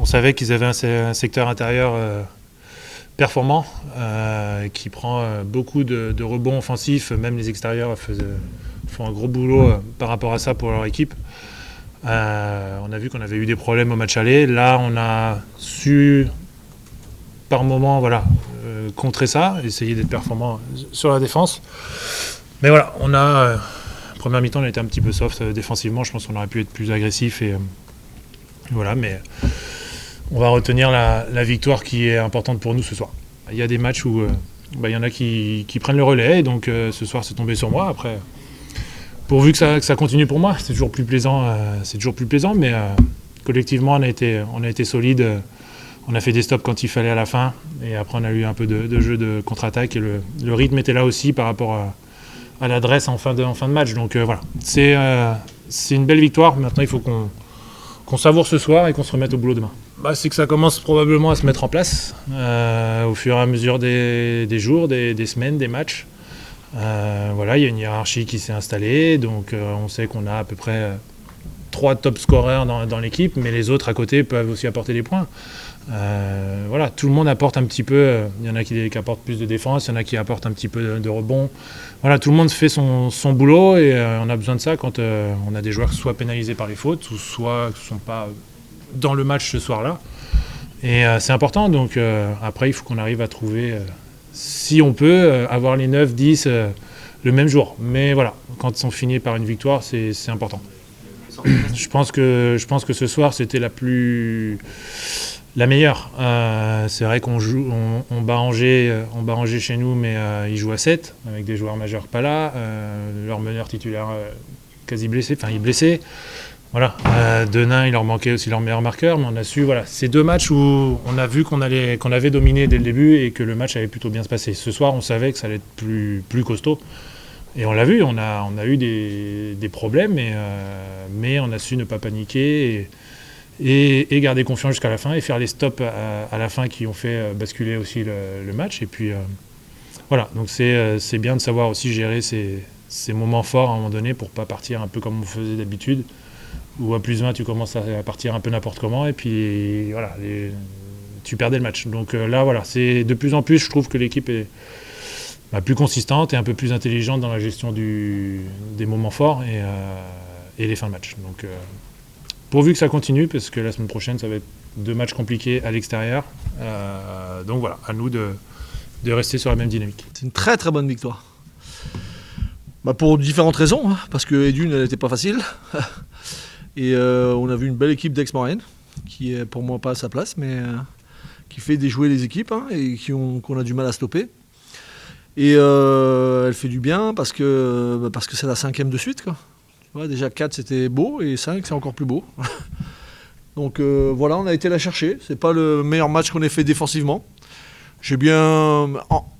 savait qu'ils avaient un secteur intérieur performant, qui prend beaucoup de rebonds offensifs. Même les extérieurs font un gros boulot par rapport à ça pour leur équipe. On a vu qu'on avait eu des problèmes au match aller. Là, on a su par moment contrer ça, essayer d'être performant sur la défense. Mais voilà, première mi-temps, on a été un petit peu soft défensivement. Je pense qu'on aurait pu être plus agressif. Mais on va retenir la victoire qui est importante pour nous ce soir. Il y a des matchs où il y en a qui prennent le relais. Donc ce soir, c'est tombé sur moi. Après, pourvu que ça continue pour moi, c'est toujours plus plaisant. Mais collectivement, on a été solide. On a fait des stops quand il fallait à la fin. Et après, on a eu un peu de jeu de contre-attaque. Et le rythme était là aussi par rapport à l'adresse en fin de match. Donc voilà, c'est une belle victoire. Maintenant, il faut qu'on savoure ce soir et qu'on se remette au boulot demain. C'est que ça commence probablement à se mettre en place au fur et à mesure des jours, des semaines, des matchs. Il y a une hiérarchie qui s'est installée. Donc on sait qu'on a à peu près 3 top scorers dans l'équipe, mais les autres à côté peuvent aussi apporter des points. Tout le monde apporte un petit peu. Il y en a qui apportent plus de défense, il y en a qui apportent un petit peu de rebond. Tout le monde fait son boulot et on a besoin de ça quand on a des joueurs soit pénalisés par les fautes ou soit qui ne sont pas dans le match ce soir-là. Et c'est important. Donc après, il faut qu'on arrive à trouver, si on peut, avoir les 9-10 le même jour. Mais voilà, quand on finit par une victoire, c'est important. Je pense que ce soir, c'était la meilleure. C'est vrai qu'on bat Angers chez nous, mais ils jouent à 7 avec des joueurs majeurs pas là. Leur meneur titulaire quasi blessé, il est blessé. Denain, il leur manquait aussi leur meilleur marqueur, mais on a su. Ces 2 matchs où on a vu qu'on avait dominé dès le début et que le match allait plutôt bien se passer. Ce soir, on savait que ça allait être plus costaud. Et on l'a vu, on a eu des problèmes, mais on a su ne pas paniquer et garder confiance jusqu'à la fin et faire les stops à la fin qui ont fait basculer aussi le match. Et puis donc c'est bien de savoir aussi gérer ces moments forts à un moment donné pour pas partir un peu comme on faisait d'habitude, où à plus 20 tu commences à partir un peu n'importe comment et puis tu perdais le match. Donc là c'est de plus en plus, je trouve que l'équipe est plus consistante et un peu plus intelligente dans la gestion des moments forts et les fins de match. Donc pourvu que ça continue, parce que la semaine prochaine, ça va être 2 matchs compliqués à l'extérieur. Donc voilà, à nous de rester sur la même dynamique. C'est une très très bonne victoire. Pour différentes raisons, parce que Edune, elle n'était pas facile. Et on a vu une belle équipe d'Aix-Maurienne, qui est pour moi pas à sa place, mais qui fait déjouer les équipes et qu'on a du mal à stopper. Et elle fait du bien parce que c'est la 5e de suite, quoi. Tu vois, déjà 4 c'était beau et 5 c'est encore plus beau. Donc on a été la chercher. C'est pas le meilleur match qu'on ait fait défensivement. J'ai bien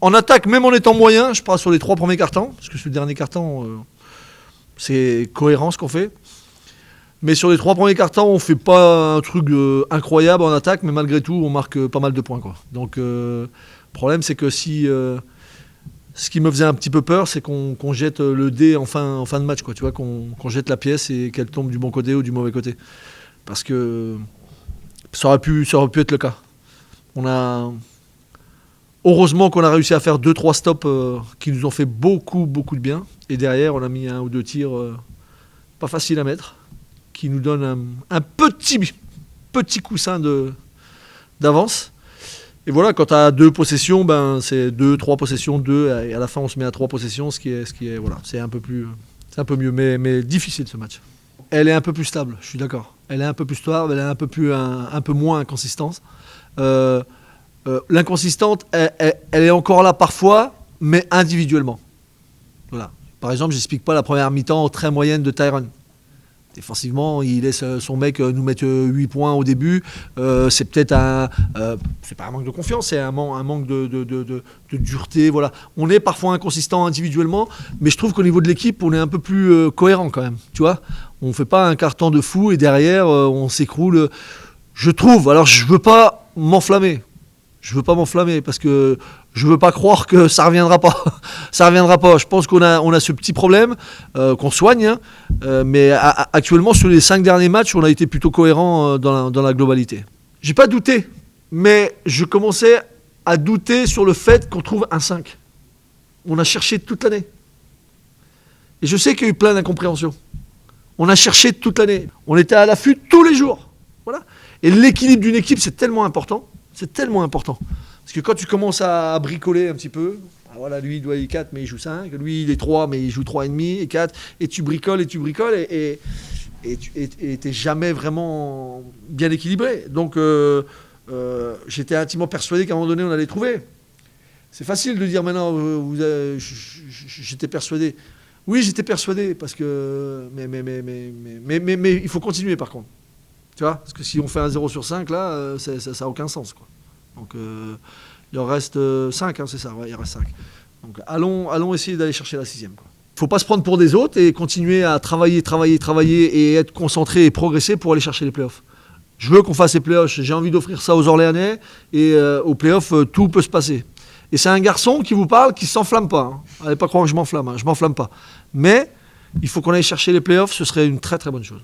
en attaque, même en étant moyen, je parle sur les 3 premiers cartons, parce que ce dernier carton c'est cohérent ce qu'on fait. Mais sur les 3 premiers cartons, on fait pas un truc incroyable en attaque, mais malgré tout on marque pas mal de points, quoi. Donc le problème c'est que si ce qui me faisait un petit peu peur, c'est qu'on jette le dé en fin de match, quoi. Tu vois, qu'on jette la pièce et qu'elle tombe du bon côté ou du mauvais côté. Parce que ça aurait pu être le cas. Heureusement qu'on a réussi à faire 2-3 stops qui nous ont fait beaucoup, beaucoup de bien. Et derrière, on a mis 1 ou 2 tirs pas faciles à mettre, qui nous donnent un petit coussin d'avance. Et voilà, quand tu as 2 possessions, c'est 2-3 possessions, 2, et à la fin on se met à 3 possessions, ce qui est c'est un peu mieux, mais difficile ce match. Elle est un peu plus stable, je suis d'accord. Elle est un peu plus stable, elle est un peu moins inconsistante. L'inconsistante, elle est encore là parfois, mais individuellement. Voilà. Par exemple, j'explique pas la première mi-temps très moyenne de Tyrone. Défensivement, il laisse son mec nous mettre 8 points au début. C'est peut-être c'est pas un manque de confiance, c'est un manque de dureté. Voilà. On est parfois inconsistant individuellement, mais je trouve qu'au niveau de l'équipe, on est un peu plus cohérent quand même. Tu vois, on fait pas un carton de fou et derrière on s'écroule. Je trouve. Alors je veux pas m'enflammer. Parce que je veux pas croire que ça reviendra pas. Ça reviendra pas. Je pense qu'on a ce petit problème qu'on soigne, mais actuellement sur les 5 derniers matchs, on a été plutôt cohérent dans la globalité. J'ai pas douté, mais je commençais à douter sur le fait qu'on trouve un 5. On a cherché toute l'année. Et je sais qu'il y a eu plein d'incompréhensions. On a cherché toute l'année. On était à l'affût tous les jours. Voilà. Et l'équilibre d'une équipe, c'est tellement important. C'est tellement important. Parce que quand tu commences à bricoler un petit peu, voilà, lui il doit être 4 mais il joue 5, lui il est 3 mais il joue 3,5 et 4, et tu bricoles et t'es jamais vraiment bien équilibré. Donc j'étais intimement persuadé qu'à un moment donné on allait trouver. C'est facile de dire maintenant, j'étais persuadé. Oui, j'étais persuadé, parce que. Mais il faut continuer par contre. Tu vois, parce que si on fait un 0 sur 5, là, ça n'a aucun sens, quoi. Donc il en reste 5, hein, c'est ça, ouais, il en reste 5. Donc allons essayer d'aller chercher la 6e. Il ne faut pas se prendre pour des autres et continuer à travailler et être concentré et progresser pour aller chercher les playoffs. Je veux qu'on fasse les playoffs, j'ai envie d'offrir ça aux Orléanais, et aux playoffs, tout peut se passer. Et c'est un garçon qui vous parle, qui ne s'enflamme pas. Hein. Allez pas croire que je m'enflamme, hein, je ne m'enflamme pas. Mais il faut qu'on aille chercher les playoffs, ce serait une très très bonne chose.